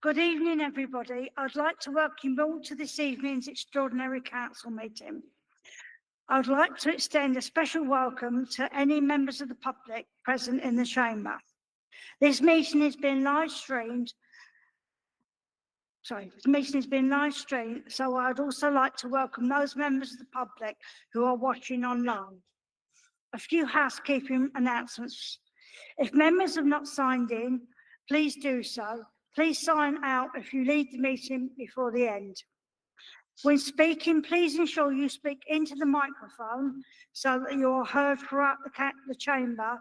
Good evening, everybody. I'd like to welcome you all to this evening's extraordinary council meeting. I'd like to extend a special welcome to any members of the public present in the chamber. This meeting is being live streamed. So I'd also like to welcome those members of the public who are watching online. A few housekeeping announcements. If members have not signed in, please do so. Please sign out if you leave the meeting before the end. When speaking, please ensure you speak into the microphone so that you are heard throughout the chamber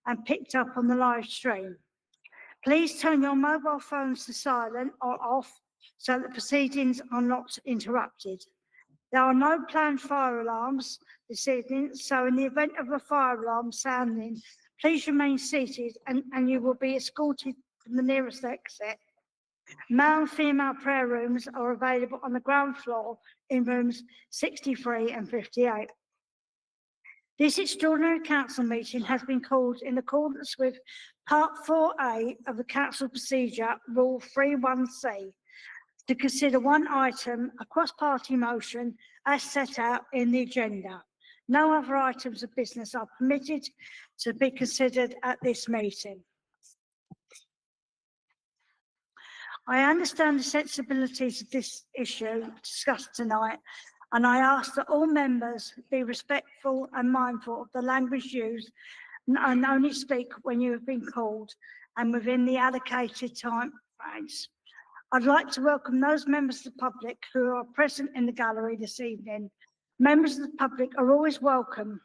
and picked up on the live stream. Please turn your mobile phones to silent or off so that proceedings are not interrupted. There are no planned fire alarms this evening, so in the event of a fire alarm sounding, please remain seated and you will be escorted from the nearest exit. Male and female prayer rooms are available on the ground floor in rooms 63 and 58. This extraordinary council meeting has been called in accordance with Part 4A of the Council Procedure, Rule 31C, to consider one item, a cross-party motion, as set out in the agenda. No other items of business are permitted to be considered at this meeting. I understand the sensibilities of this issue discussed tonight, and I ask that all members be respectful and mindful of the language used and only speak when you have been called and within the allocated time frames. I'd like to welcome those members of the public who are present in the gallery this evening. Members of the public are always welcome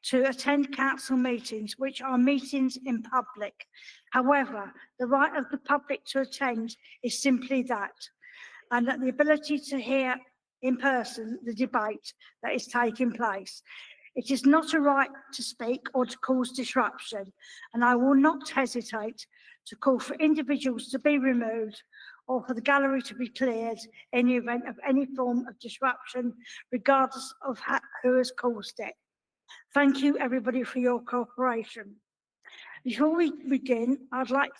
to attend council meetings, which are meetings in public. However, the right of the public to attend is simply that, and that the ability to hear in person the debate that is taking place. It is not a right to speak or to cause disruption, and I will not hesitate to call for individuals to be removed or for the gallery to be cleared in the event of any form of disruption, regardless of who has caused it. Thank you, everybody, for your cooperation. Before we begin, I'd like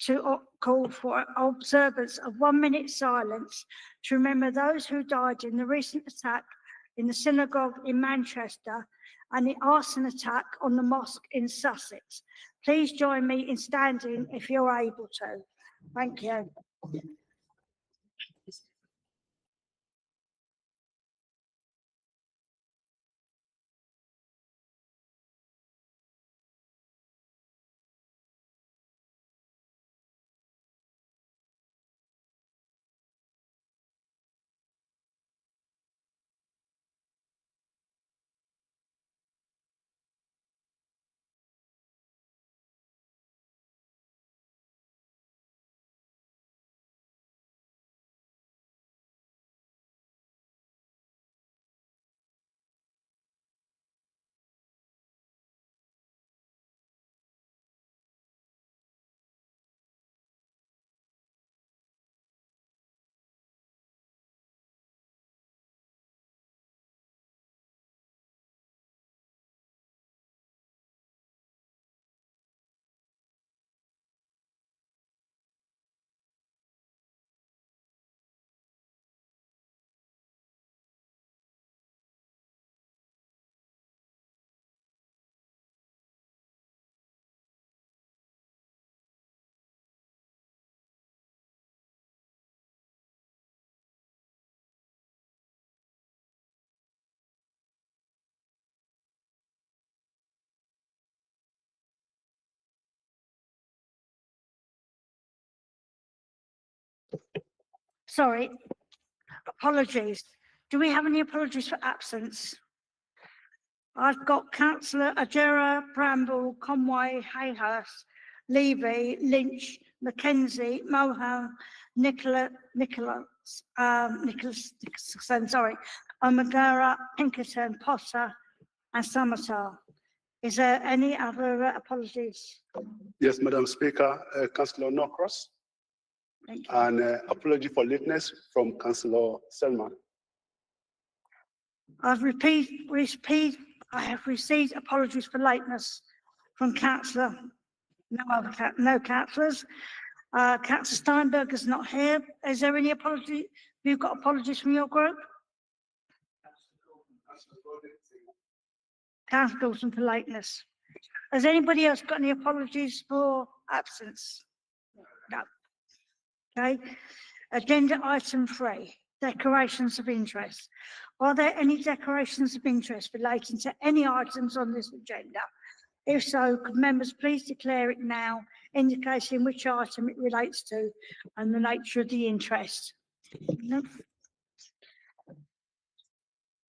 to call for observance of 1 minute silence to remember those who died in the recent attack in the synagogue in Manchester and the arson attack on the mosque in Sussex. Please join me in standing if you're able to. Thank you. Sorry, apologies. Do we have any apologies for absence? I've got Councillor Ajera, Bramble, Conway, Hayhurst, Levy, Lynch, Mackenzie, Mohan, Nicholas Dixon, O'Magara, Pinkerton, Potter, and Samatar. Is there any other apologies? Yes, Madam Speaker, Councillor Norcross. Thank you. And apology for lateness from Councillor Selman. I have received apologies for lateness from Councillor, no councillors. Councillor Steinberg is not here. Is there any apology? Have you got apologies from your group? Councillor Dawson for lateness. Has anybody else got any apologies for absence? No. Okay. Agenda item 3, declarations of interest. Are there any declarations of interest relating to any items on this agenda? If so, could members please declare it now, indicating which item it relates to and the nature of the interest? No.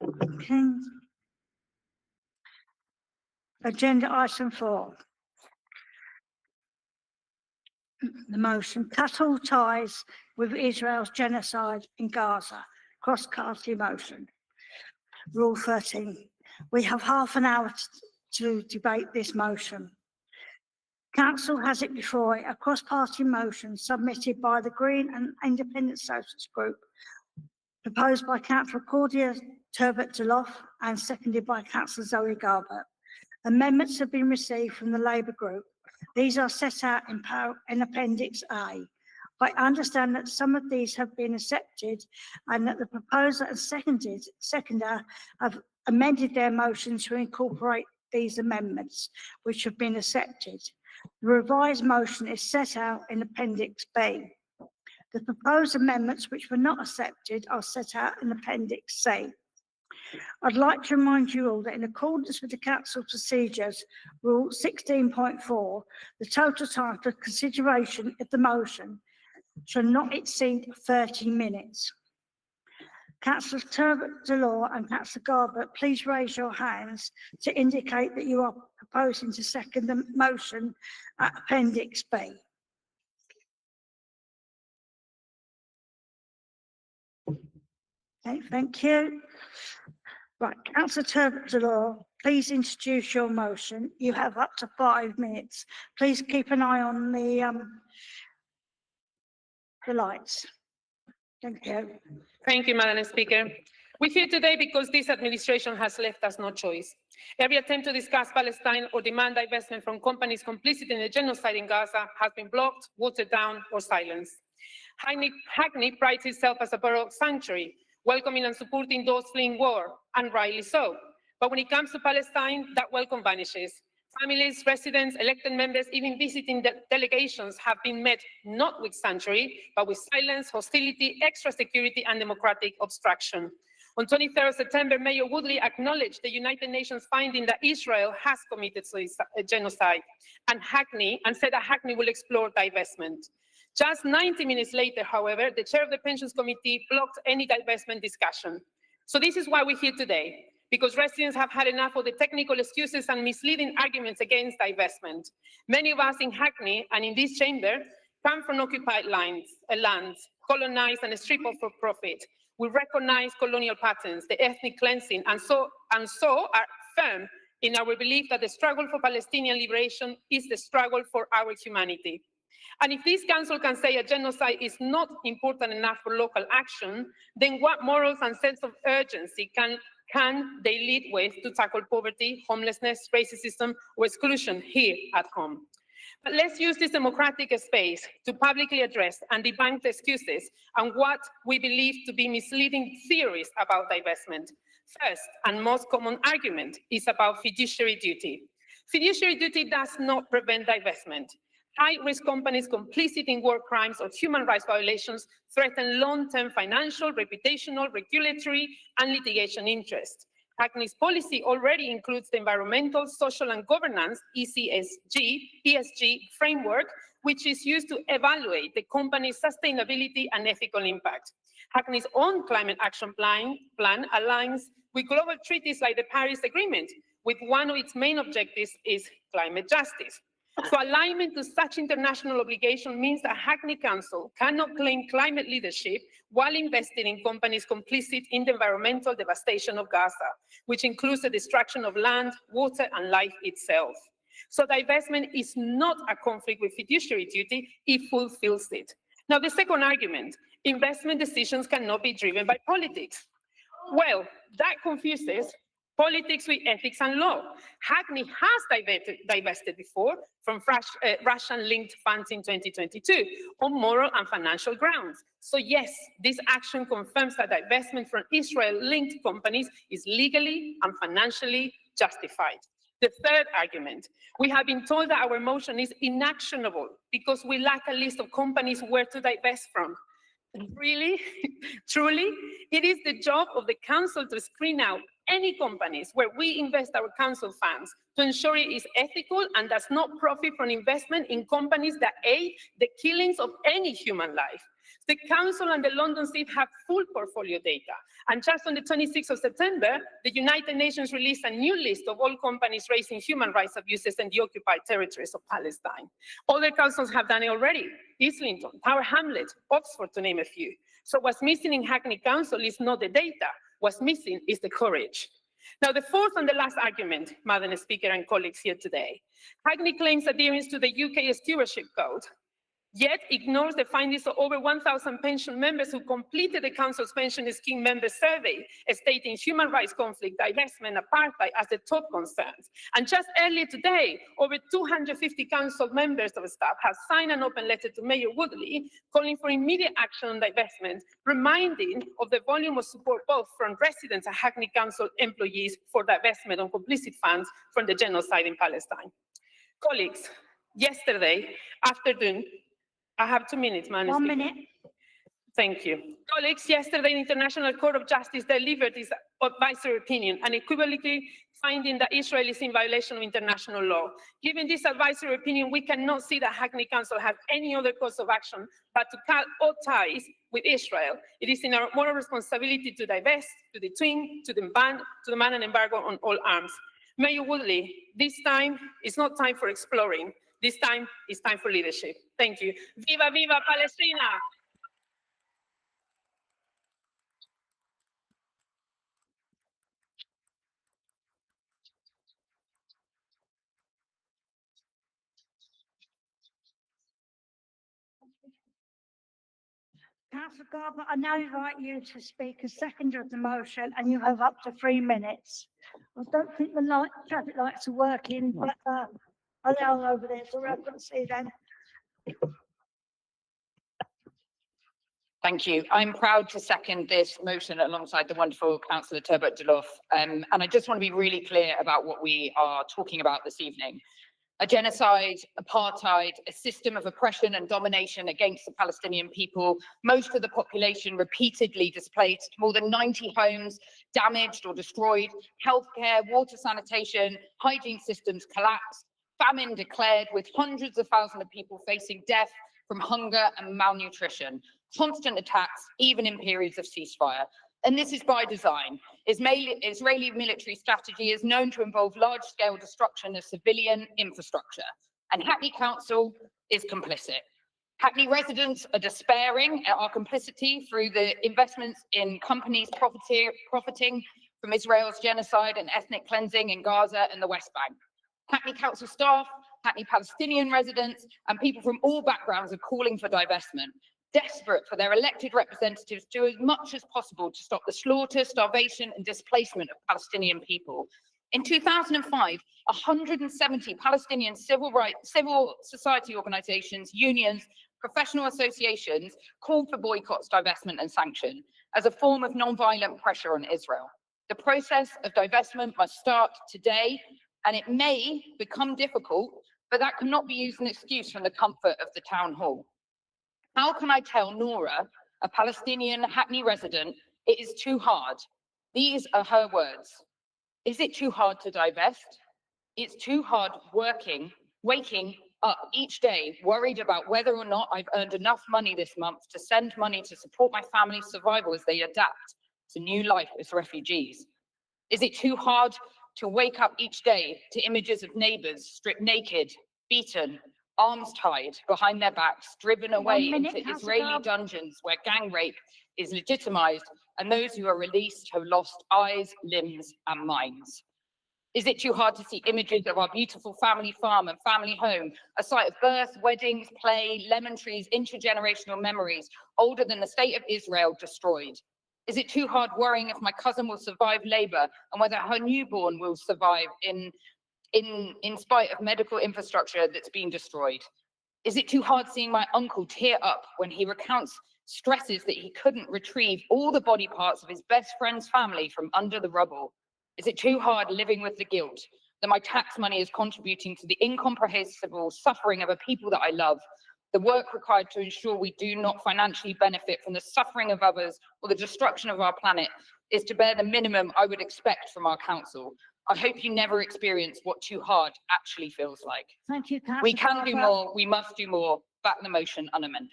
Okay. Agenda item 4. The motion, cut all ties with Israel's genocide in Gaza. Cross-party motion. Rule 13. We have half an hour to debate this motion. Council has it before it, a cross-party motion submitted by the Green and Independent Socialist Group, proposed by Councillor Cordia Turbot-Deloff and seconded by Councillor Zoe Garbett. Amendments have been received from the Labour Group. These are set out in Appendix A. I understand that some of these have been accepted and that the proposer and seconder have amended their motion to incorporate these amendments, which have been accepted. The revised motion is set out in Appendix B. The proposed amendments which were not accepted are set out in Appendix C. I'd like to remind you all that in accordance with the Council Procedures, Rule 16.4, the total time for consideration of the motion shall not exceed 30 minutes. Councillor Turbot-Deloff and Councillor Garbett, please raise your hands to indicate that you are proposing to second the motion at Appendix B. Okay, thank you. Right, Councillor Turbot-Deloff, please introduce your motion. You have up to 5 minutes. Please keep an eye on the lights. Thank you. Thank you, Madam Speaker. We're here today because this administration has left us no choice. Every attempt to discuss Palestine or demand divestment from companies complicit in the genocide in Gaza has been blocked, watered down, or silenced. Hackney prides itself as a borough sanctuary, welcoming and supporting those fleeing war, and rightly so. But when it comes to Palestine, that welcome vanishes. Families, residents, elected members, even visiting delegations have been met not with sanctuary, but with silence, hostility, extra security, and democratic obstruction. On 23rd September, Mayor Woodley acknowledged the United Nations finding that Israel has committed genocide and said that Hackney will explore divestment. Just 90 minutes later, however, the chair of the Pensions Committee blocked any divestment discussion. So this is why we're here today, because residents have had enough of the technical excuses and misleading arguments against divestment. Many of us in Hackney and in this chamber come from occupied lands, colonized and stripped of for profit. We recognize colonial patterns, the ethnic cleansing, and so are firm in our belief that the struggle for Palestinian liberation is the struggle for our humanity. And if this council can say a genocide is not important enough for local action, then what morals and sense of urgency can they lead with to tackle poverty, homelessness, racism, or exclusion here at home? But let's use this democratic space to publicly address and debunk the excuses and what we believe to be misleading theories about divestment. First and most common argument is about fiduciary duty. Fiduciary duty does not prevent divestment. High-risk companies complicit in war crimes or human rights violations threaten long-term financial, reputational, regulatory, and litigation interests. Hackney's policy already includes the Environmental, Social, and Governance ESG framework, which is used to evaluate the company's sustainability and ethical impact. Hackney's own climate action plan aligns with global treaties like the Paris Agreement, with one of its main objectives is climate justice. So alignment to such international obligation means that Hackney Council cannot claim climate leadership while investing in companies complicit in the environmental devastation of Gaza, which includes the destruction of land, water, and life itself. So divestment is not a conflict with fiduciary duty, it fulfills it. Now, the second argument, investment decisions cannot be driven by politics. Well, that confuses Politics with ethics and law. Hackney has divested before from Russian-linked funds in 2022 on moral and financial grounds. So yes, this action confirms that divestment from Israel-linked companies is legally and financially justified. The third argument, we have been told that our motion is inactionable because we lack a list of companies where to divest from. Really, truly, it is the job of the council to screen out any companies where we invest our council funds to ensure it is ethical and does not profit from investment in companies that aid the killings of any human life. The council and the London City have full portfolio data. And just on the 26th of September, the United Nations released a new list of all companies raising human rights abuses in the occupied territories of Palestine. Other councils have done it already. Islington, Tower Hamlets, Oxford, to name a few. So what's missing in Hackney Council is not the data. What's missing is the courage. Now, the fourth and the last argument, Madam Speaker and colleagues here today. Hackney claims adherence to the UK Stewardship Code, yet ignores the findings of over 1,000 pension members who completed the Council's pension scheme member survey, stating human rights conflict, divestment, apartheid as the top concerns. And just earlier today, over 250 Council members of staff have signed an open letter to Mayor Woodley calling for immediate action on divestment, reminding of the volume of support both from residents and Hackney Council employees for divestment on complicit funds from the genocide in Palestine. Colleagues, yesterday afternoon, I have 2 minutes, Madam Speaker. 1 minute. Thank you. Colleagues, yesterday, the International Court of Justice delivered its advisory opinion, unequivocally finding that Israel is in violation of international law. Given this advisory opinion, we cannot see that Hackney Council has any other course of action but to cut all ties with Israel. It is in our moral responsibility to divest, to detain, to demand an embargo on all arms. Mayor Woodley, this time is not time for exploring. This time is time for leadership. Thank you. Viva, viva Palestina! Councillor Garber, I now invite you to speak as seconder of the motion, and you have up to 3 minutes. I don't think the traffic lights are working, but I know over there, so I can see them. Thank you. I'm proud to second this motion alongside the wonderful Councillor Turbot-Deloff. And I just want to be really clear about what we are talking about this evening. A genocide, apartheid, a system of oppression and domination against the Palestinian people, most of the population repeatedly displaced, more than 90 homes damaged or destroyed, healthcare, water sanitation, hygiene systems collapsed, famine declared with hundreds of thousands of people facing death from hunger and malnutrition, constant attacks, even in periods of ceasefire. And this is by design. Israeli military strategy is known to involve large-scale destruction of civilian infrastructure, and Hackney Council is complicit. Hackney residents are despairing at our complicity through the investments in companies profiting from Israel's genocide and ethnic cleansing in Gaza and the West Bank. Hackney Council staff, Hackney Palestinian residents, and people from all backgrounds are calling for divestment, desperate for their elected representatives to do as much as possible to stop the slaughter, starvation, and displacement of Palestinian people. In 2005, 170 Palestinian civil society organizations, unions, professional associations called for boycotts, divestment, and sanction as a form of non-violent pressure on Israel. The process of divestment must start today, and it may become difficult, but that cannot be used as an excuse from the comfort of the town hall. How can I tell Nora, a Palestinian Hackney resident, it is too hard? These are her words. Is it too hard to divest? It's too hard waking up each day, worried about whether or not I've earned enough money this month to send money to support my family's survival as they adapt to new life as refugees. Is it too hard to wake up each day to images of neighbours stripped naked, beaten, arms tied behind their backs, driven away into Israeli dungeons where gang rape is legitimized and those who are released have lost eyes, limbs and minds? Is it too hard to see images of our beautiful family farm and family home, a site of birth, weddings, play, lemon trees, intergenerational memories older than the state of Israel destroyed? Is it too hard worrying if my cousin will survive labour and whether her newborn will survive in spite of medical infrastructure that's been destroyed? Is it too hard seeing my uncle tear up when he recounts stresses that he couldn't retrieve all the body parts of his best friend's family from under the rubble? Is it too hard living with the guilt that my tax money is contributing to the incomprehensible suffering of a people that I love? The work required to ensure we do not financially benefit from the suffering of others or the destruction of our planet is to bear the minimum I would expect from our council. I hope you never experience what too hard actually feels like. Thank you, Councillor. We can do Barber. more, we must do more. Back the motion unamended.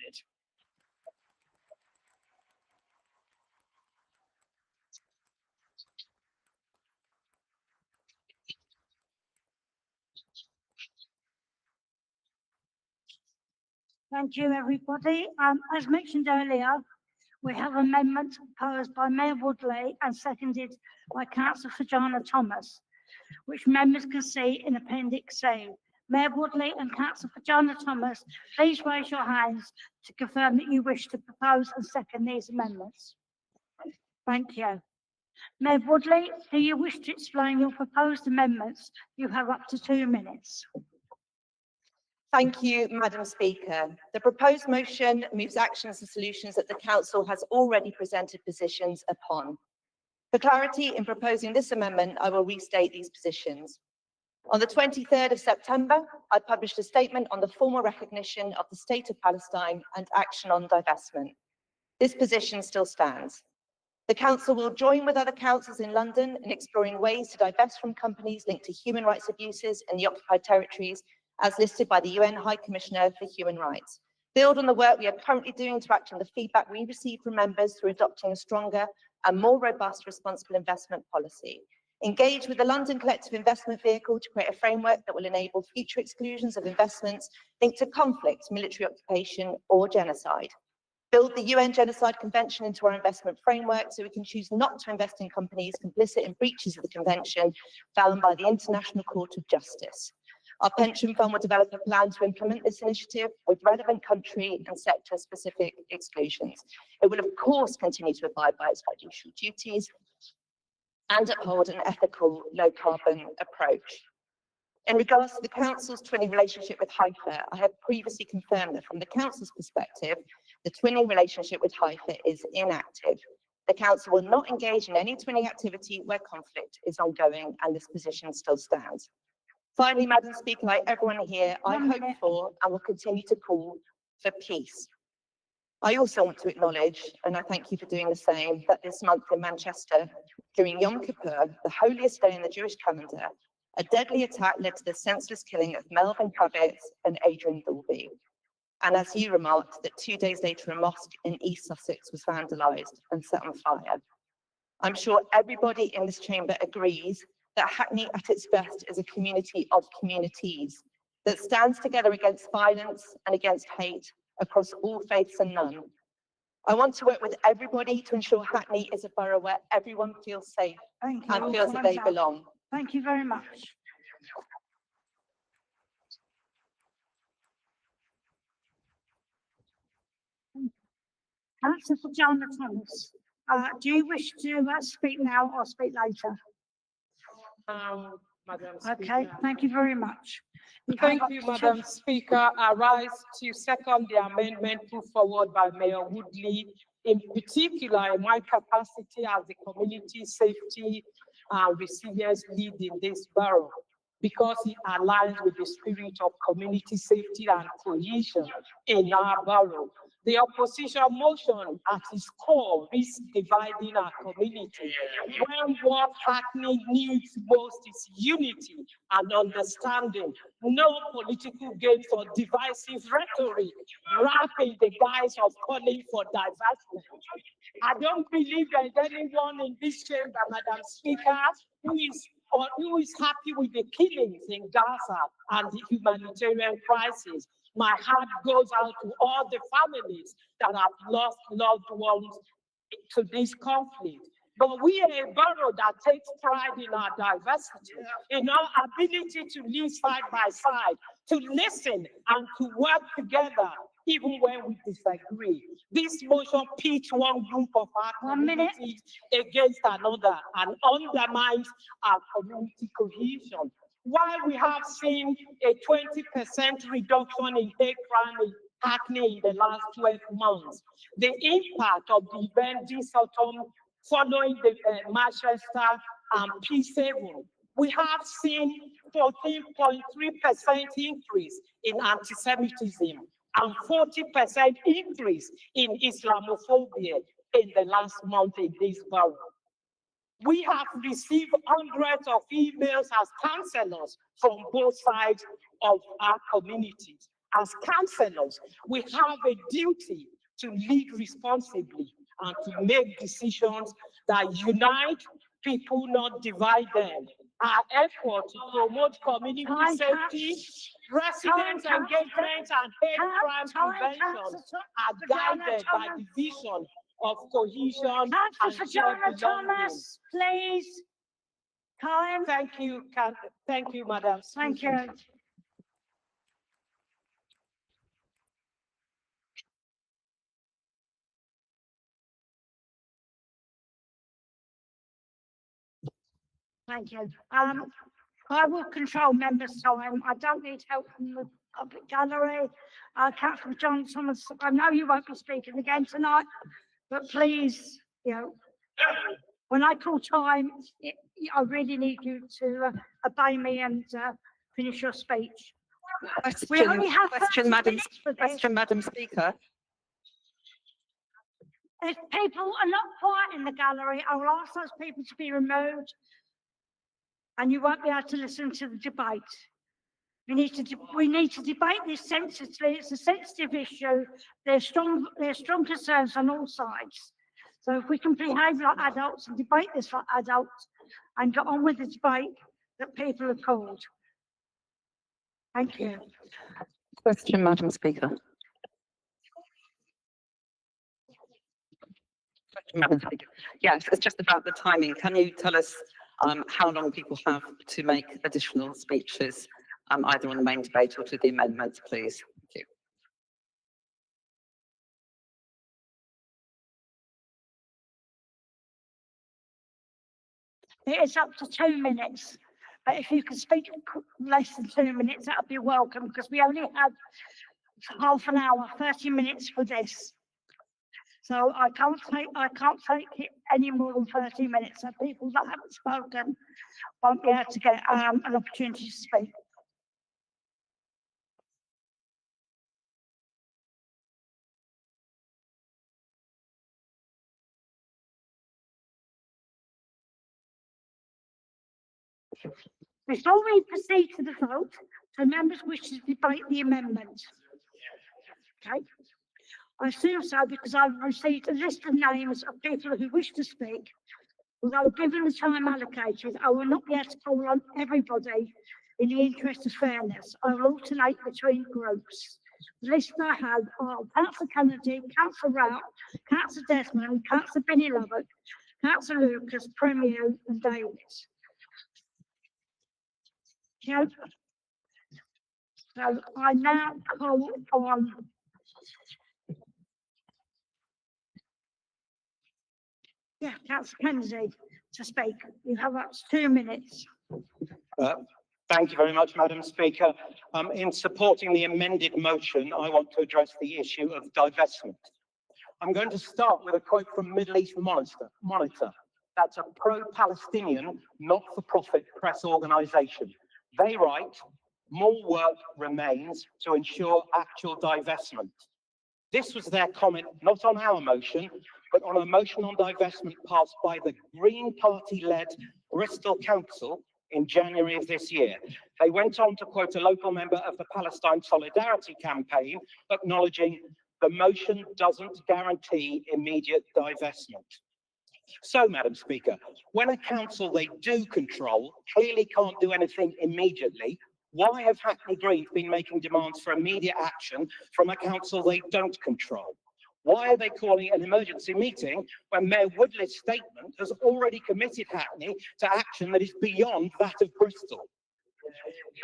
Thank you, everybody. As mentioned earlier, we have amendments proposed by Mayor Woodley and seconded by Councillor Fajana Thomas, which members can see in Appendix C. Mayor Woodley and Councillor Fajana Thomas, please raise your hands to confirm that you wish to propose and second these amendments. Thank you. Mayor Woodley, do you wish to explain your proposed amendments? You have up to 2 minutes. Thank you, Madam Speaker. The proposed motion moves actions and solutions that the Council has already presented positions upon. For clarity in proposing this amendment, I will restate these positions. On the 23rd of September, I published a statement on the formal recognition of the State of Palestine and action on divestment. This position still stands. The Council will join with other councils in London in exploring ways to divest from companies linked to human rights abuses in the occupied territories, as listed by the UN High Commissioner for Human Rights. Build on the work we are currently doing to act on the feedback we receive from members through adopting a stronger and more robust responsible investment policy. Engage with the London Collective Investment Vehicle to create a framework that will enable future exclusions of investments linked to conflict, military occupation, or genocide. Build the UN Genocide Convention into our investment framework so we can choose not to invest in companies complicit in breaches of the convention found by the International Court of Justice. Our pension fund will develop a plan to implement this initiative with relevant country and sector-specific exclusions. It will, of course, continue to abide by its fiduciary duties and uphold an ethical, low-carbon approach. In regards to the Council's twinning relationship with Haifa, I have previously confirmed that from the Council's perspective, the twinning relationship with Haifa is inactive. The Council will not engage in any twinning activity where conflict is ongoing, and this position still stands. Finally, Madam Speaker, like everyone here, I hope for and will continue to call for peace. I also want to acknowledge, and I thank you for doing the same, that this month in Manchester, during Yom Kippur, the holiest day in the Jewish calendar, a deadly attack led to the senseless killing of Melvin Kravitz and Adrian Dolby. And as you remarked, that 2 days later, a mosque in East Sussex was vandalised and set on fire. I'm sure everybody in this chamber agrees that Hackney at its best is a community of communities that stands together against violence and against hate across all faiths and none. I want to work with everybody to ensure Hackney is a borough where everyone feels safe and feels that they belong. Thank you very much. Councillor Fajana Thomas, do you wish to speak now or speak later? Madam Okay, Speaker. thank you very much. Thank you, Madam Speaker. I rise to second the amendment put forward by Mayor Woodley, in particular in my capacity as the community safety and resilience lead in this borough, because it aligns with the spirit of community safety and cohesion in our borough. The opposition motion at its core is dividing our community, when what Hackney needs most is unity and understanding, no political games or divisive rhetoric wrapped in the guise of calling for divestment. I don't believe there is anyone in this chamber, Madam Speaker, who is happy with the killings in Gaza and the humanitarian crisis. My heart goes out to all the families that have lost loved ones to this conflict. But we are a borough that takes pride in our diversity, in our ability to live side by side, to listen and to work together even when we disagree. This motion pits one group of our 1 minute. communities against another and undermines our community cohesion. While we have seen a 20% reduction in hate crime in Hackney in the last 12 months, the impact of the event this autumn following the Manchester P7, we have seen 14.3% increase in anti-Semitism and 40% increase in Islamophobia in the last month in this borough. We have received hundreds of emails as councillors from both sides of our communities. As councillors, we have a duty to lead responsibly and to make decisions that unite people, not divide them. Our effort to promote community safety, resident engagement, and hate crime prevention are guided by the vision of cohesion and Councillor shared Fiona belonging. Thomas, please. Time. Thank you, Madam Thank Speaker. you. Thank you. I will control members' time. I don't need help from the public gallery. Councillor John Thomas, I know you won't be speaking again tonight, but please, when I call time, I really need you to obey me and finish your speech. We only have 30 minutes for this. Madam Speaker. If people are not quiet in the gallery, I will ask those people to be removed, and you won't be able to listen to the debate. We need to debate this sensitively. It's a sensitive issue. There's strong concerns on all sides. So if we can behave like adults and debate this like adults and get on with the debate that people have called. Thank you. Question, Madam Speaker. Madam Speaker. Yes, it's just about the timing. Can you tell us how long people have to make additional speeches, either on the main debate or to the amendments, please? Thank you. It is up to 2 minutes, but if you could speak less than 2 minutes, that would be welcome, because we only have half an hour, 30 minutes for this. So I can't take it any more than 30 minutes. So people that haven't spoken won't be able to get an opportunity to speak. Before we proceed to the vote, so members wish to debate the amendment. Okay. I assume so because I've received a list of names of people who wish to speak. Although given the time allocated, I will not be able to call on everybody in the interest of fairness. I will alternate between groups. The list I have are Councillor Kennedy, Councillor Rout, Councillor Desmond, Councillor Benny Lubbock, Councillor Lucas, Premier and Davis. Okay. So I now call on Councillor Kennedy to speak. You have up to 2 minutes. Thank you very much, Madam Speaker. In supporting the amended motion, I want to address the issue of divestment. I'm going to start with a quote from Middle East Monitor. That's a pro-Palestinian, not-for-profit press organisation. They write, more work remains to ensure actual divestment. This was their comment, not on our motion, but on a motion on divestment passed by the Green Party-led Bristol Council in January of this year. They went on to quote a local member of the Palestine Solidarity Campaign, acknowledging the motion doesn't guarantee immediate divestment. So, Madam Speaker, when a council they do control clearly can't do anything immediately, why have Hackney Greens been making demands for immediate action from a council they don't control? Why are they calling an emergency meeting when Mayor Woodley's statement has already committed Hackney to action that is beyond that of Bristol?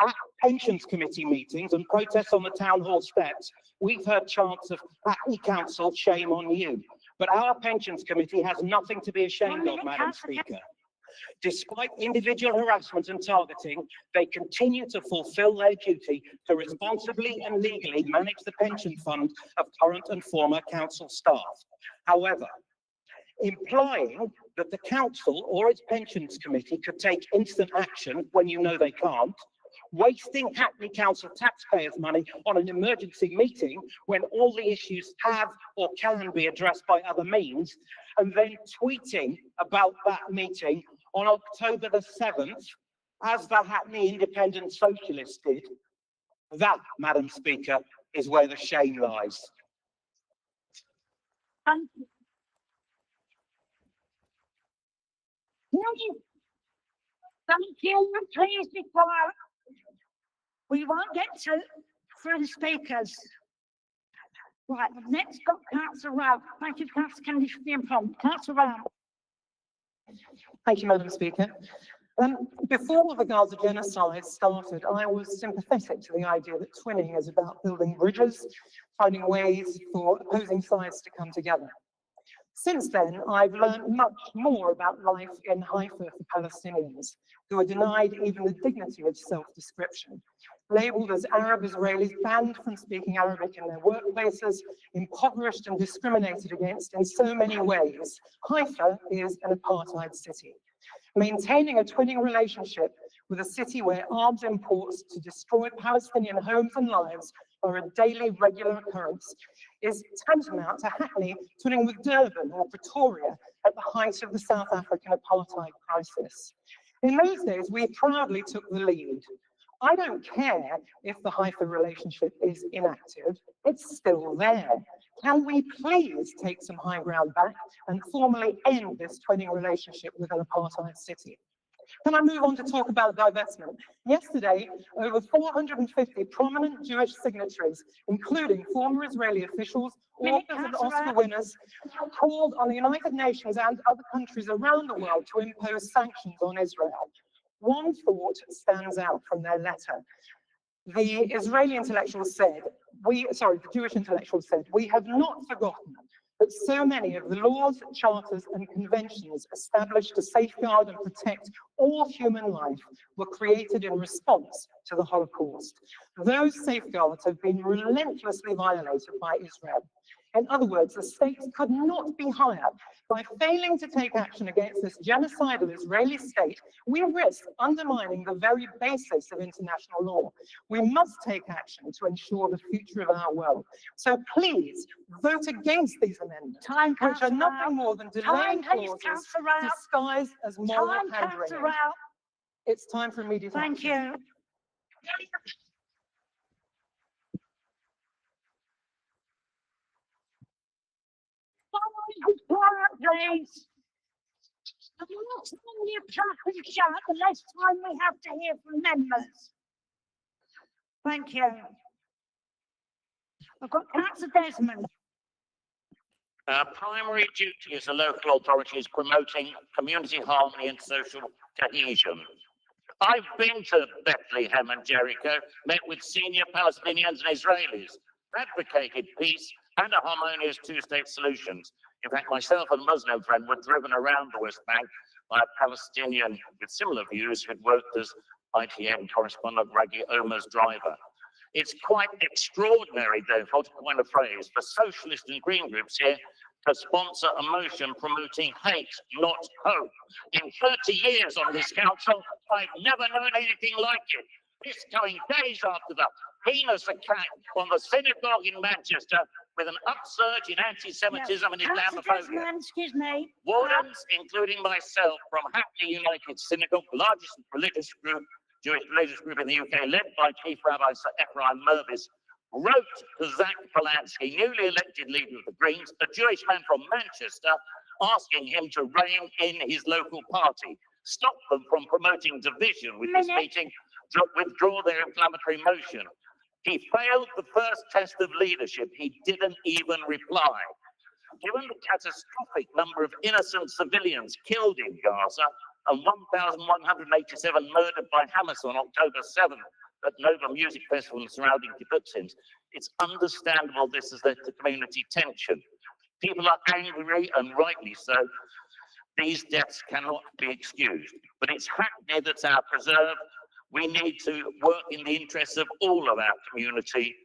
At Pensions Committee meetings and protests on the town hall steps, we've heard chants of Hackney Council, shame on you. But our Pensions Committee has nothing to be ashamed of, Madam Speaker. Despite individual harassment and targeting, they continue to fulfil their duty to responsibly and legally manage the pension fund of current and former council staff. However, implying that the council or its pensions committee could take instant action when you know they can't, wasting Hackney Council taxpayers' money on an emergency meeting when all the issues have or can be addressed by other means, and then tweeting about that meeting on October the 7th, as the Hackney Independent Socialists did, that, Madam Speaker, is where the shame lies. Thank you. Thank you. Please be quiet. We won't get to through the speakers. Right, next got Councillor Ralph. Thank you, Councillor Kennedy, for the prompt. Councillor Ralph. Thank you, Madam Speaker. Before the Gaza genocide started, I was sympathetic to the idea that twinning is about building bridges, finding ways for opposing sides to come together. Since then, I've learned much more about life in Haifa for Palestinians, who are denied even the dignity of self-description. Labeled as Arab Israelis, banned from speaking Arabic in their workplaces, impoverished and discriminated against in so many ways, Haifa is an apartheid city. Maintaining a twinning relationship with a city where arms imports to destroy Palestinian homes and lives are a daily regular occurrence is tantamount to Hackney twinning with Durban or Pretoria at the height of the South African apartheid crisis. In those days, we proudly took the lead. I don't care if the Haifa relationship is inactive, it's still there. Can we please take some high ground back and formally end this twinning relationship with an apartheid city? Can I move on to talk about divestment? Yesterday, over 450 prominent Jewish signatories, including former Israeli officials, authors and Oscar winners, called on the United Nations and other countries around the world to impose sanctions on Israel. One thought stands out from their letter. The Israeli intellectual said, the Jewish intellectual said, we have not forgotten that so many of the laws, charters and conventions established to safeguard and protect all human life were created in response to the Holocaust. Those safeguards have been relentlessly violated by Israel. In other words, the stakes could not be higher. By failing to take action against this genocidal Israeli state, we risk undermining the very basis of international law. We must take action to ensure the future of our world. So please vote against these amendments, which are nothing more than delaying clauses disguised as moral pandering. It's time for immediate action. Thank you. Please. The more time you talk and shout, the less time we have to hear from members. Thank you. I've got Councillor Desmond. Our primary duty as a local authority is promoting community harmony and social cohesion. I've been to Bethlehem and Jericho, met with senior Palestinians and Israelis, advocated peace and a harmonious two-state solutions. In fact, myself and a Muslim friend were driven around the West Bank by a Palestinian with similar views who'd worked as ITN correspondent Raggy Omar's driver. It's quite extraordinary, therefore, to coin a phrase, for socialist and green groups here to sponsor a motion promoting hate, not hope. In 30 years on this council, I've never known anything like it. This coming days after the heinous attack on the synagogue in Manchester with an upsurge in anti-Semitism and Islamophobia. Excuse me. Wardens, including myself, from Hackney United Synagogue, the largest religious group, Jewish religious group in the UK, led by Chief Rabbi Sir Ephraim Mervis, wrote to Zach Polanski, newly elected leader of the Greens, a Jewish man from Manchester, asking him to rein in his local party, stop them from promoting division with this meeting, withdraw their inflammatory motion. He failed the first test of leadership. He didn't even reply. Given the catastrophic number of innocent civilians killed in Gaza, and 1,187 murdered by Hamas on October 7th at Nova Music Festival and surrounding kibbutzim. It's understandable this has led to community tension. People are angry, and rightly so. These deaths cannot be excused, but it's Hackney that's our preserve. We need to work in the interests of all of our community,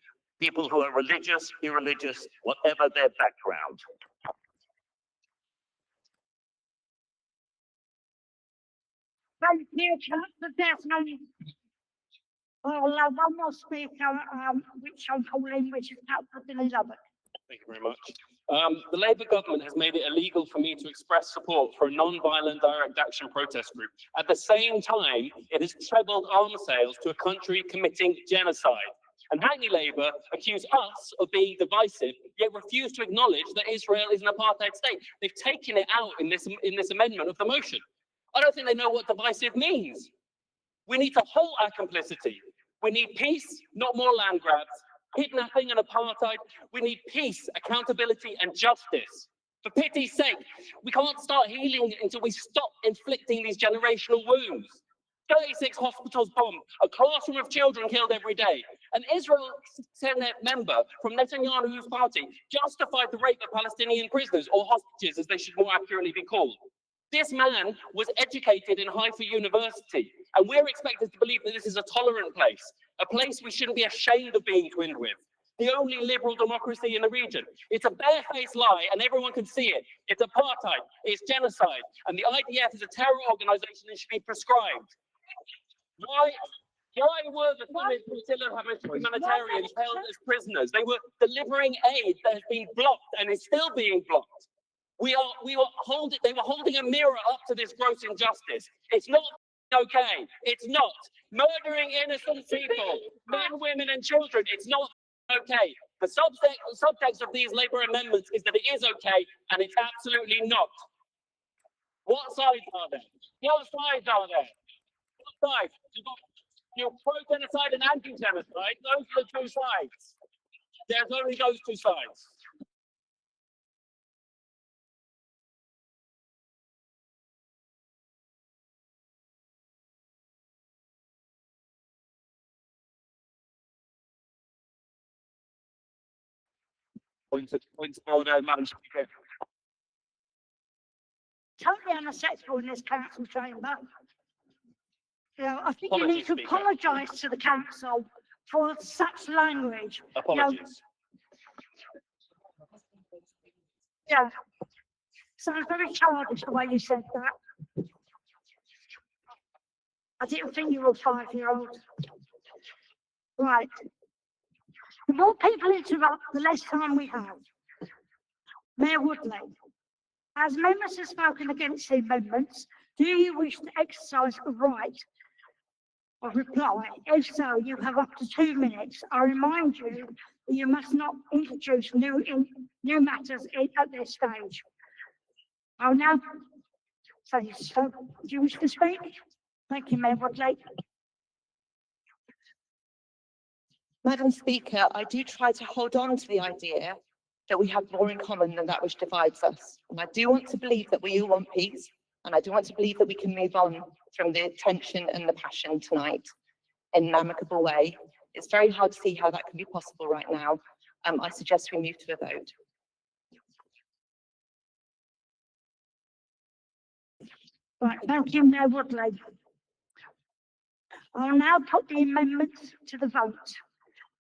people who are religious, irreligious, whatever their background. Thank you, Councillor Desmond. I'll allow one more speaker, which I'm calling, which is Councillor Billy Lubbock. Thank you very much. The Labour government has made it illegal for me to express support for a non-violent direct action protest group. At the same time, it has trebled arms sales to a country committing genocide. And Hackney Labour accuse us of being divisive, yet refuse to acknowledge that Israel is an apartheid state. They've taken it out in this amendment of the motion. I don't think they know what divisive means. We need to halt our complicity. We need peace, not more land grabs. Kidnapping and apartheid. We need peace, accountability, and justice. For pity's sake, we can't start healing until we stop inflicting these generational wounds. 36 hospitals bombed, a classroom of children killed every day. An Israel Senate member from Netanyahu's party justified the rape of Palestinian prisoners, or hostages as they should more accurately be called. This man was educated in Haifa University, and we're expected to believe that this is a tolerant place, a place we shouldn't be ashamed of being twinned with, the only liberal democracy in the region. It's a barefaced lie, and everyone can see it. It's apartheid, it's genocide, and the IDF is a terror organization and should be proscribed. Why were the humanitarians held as prisoners? They were delivering aid that has been blocked and is still being blocked. They were holding a mirror up to this gross injustice. It's not okay. It's not. Murdering innocent people, men, women, and children, it's not okay. The subtext of these Labour amendments is that it is okay, and it's absolutely not. What sides are there? What sides are there? What sides? You're pro-genocide and anti-genocide. Those are the two sides. There's only those two sides. Point of order, Madam Speaker. Totally unacceptable in this council chamber. You know, I think you Apologies, need to Speaker. apologise to the council for such language. Apologies. Yeah. Sounds very childish the way you said that. I didn't think you were a 5-year-old. Right. The more people interrupt, the less time we have. Mayor Woodley, as members have spoken against the amendments, do you wish to exercise a right of reply? If so, you have up to 2 minutes. I remind you that you must not introduce new matters at this stage. I'll now say, so do you wish to speak? Thank you, Mayor Woodley. Madam Speaker, I do try to hold on to the idea that we have more in common than that which divides us. And I do want to believe that we all want peace, and I do want to believe that we can move on from the tension and the passion tonight in an amicable way. It's very hard to see how that can be possible right now. I suggest we move to a vote. Right, thank you, Mayor Woodley. I'll now put the amendments to the vote.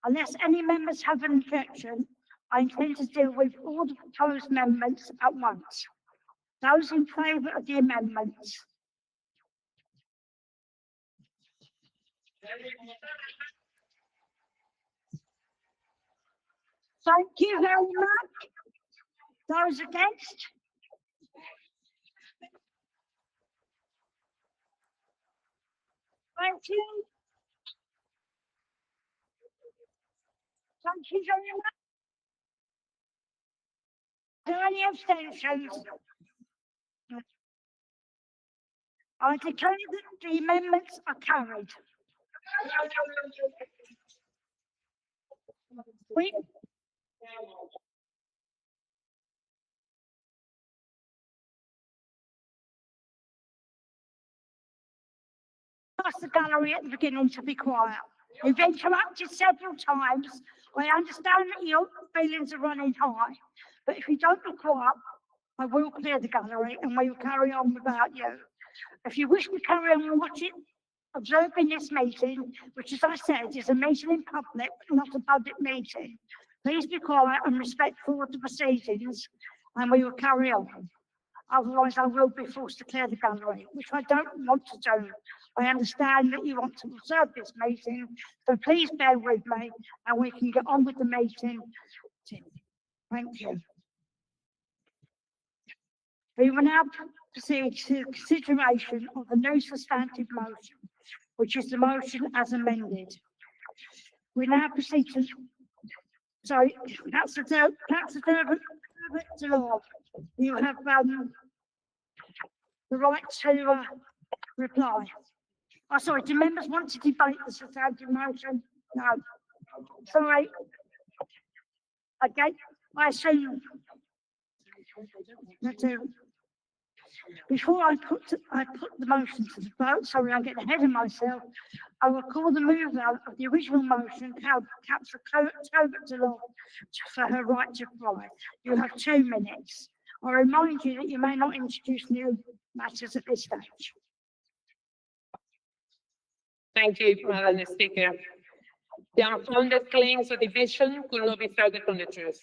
Unless any members have an objection, I intend to deal with all the proposed amendments at once. Those in favour of the amendments? Thank you very much. Those against? Thank you. Thank you very much. Are there any abstentions? I declare that the amendments are carried. We asked the gallery at the beginning to be quiet. You've interrupted several times. I understand that your feelings are running high, but if you don't be quiet, I will clear the gallery and we will carry on without you. If you wish to carry on watching, observing this meeting, which as I said is a meeting in public, not a public meeting, please be quiet and respectful of the proceedings and we will carry on. Otherwise, I will be forced to clear the gallery, which I don't want to do. I understand that you want to observe this meeting, so please bear with me and we can get on with the meeting. Thank you. We will now proceed to consideration of the new substantive motion, which is the motion as amended. We now proceed to, sorry, Councillor Herbert DeLorme, you have the right to reply. Oh, sorry, do members want to debate the substantive motion? No. Sorry. Okay, I assume. Before I put the motion to the vote, sorry, I'm getting ahead of myself. I will call the mover of the original motion, Councillor Herbert DeLorme, for her right to reply. You have 2 minutes. I remind you that you may not introduce new matters at this stage. Thank you, Madam Speaker. The unfounded claims of division could not be further from the truth.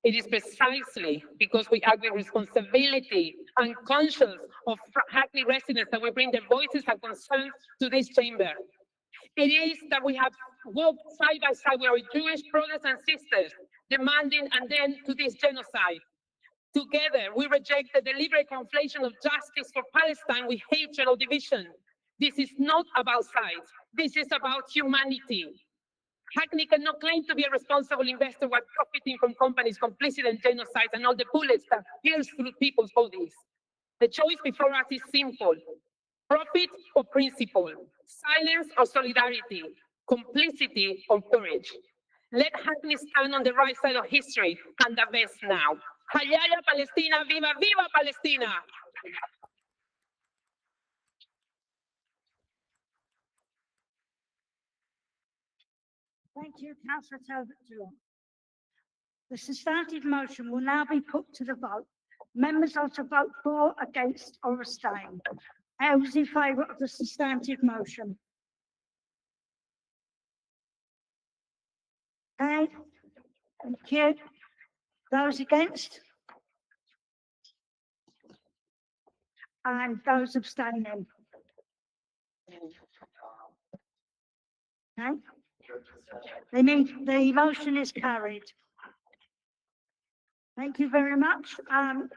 It is precisely because we act with responsibility and conscious of Hackney residents that we bring their voices and concerns to this chamber. It is that we have walked side by side with our Jewish brothers and sisters, demanding an end to this genocide. Together, we reject the deliberate conflation of justice for Palestine with hatred or division. This is not about sides. This is about humanity. Hackney cannot claim to be a responsible investor while profiting from companies complicit in genocides and all the bullets that pierce through people's bodies. The choice before us is simple: profit or principle, silence or solidarity, complicity or courage. Let Hackney stand on the right side of history and the best now. Hayaya Palestina, viva, viva Palestina! Thank you, Councillor Herbert DeLorme. The substantive motion will now be put to the vote. Members are to vote for, against, or abstain. Those in favour of the substantive motion? Okay, thank you. Those against? And those abstaining? Okay. The motion is carried. Thank you very much. I'm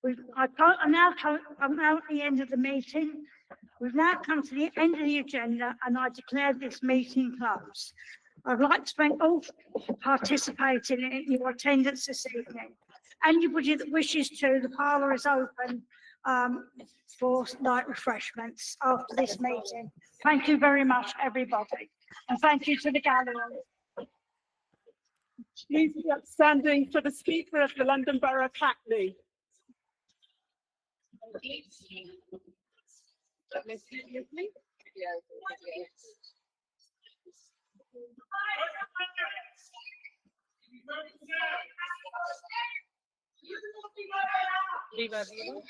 now at the end of the meeting. We've now come to the end of the agenda and I declare this meeting closed. I'd like to thank all participating in your attendance this evening. Anybody that wishes to, the parlour is open for night refreshments after this meeting. Thank you very much, everybody. And thank you to the gallery. Please be upstanding for the Speaker of the London Borough of Hackney. Viva, viva.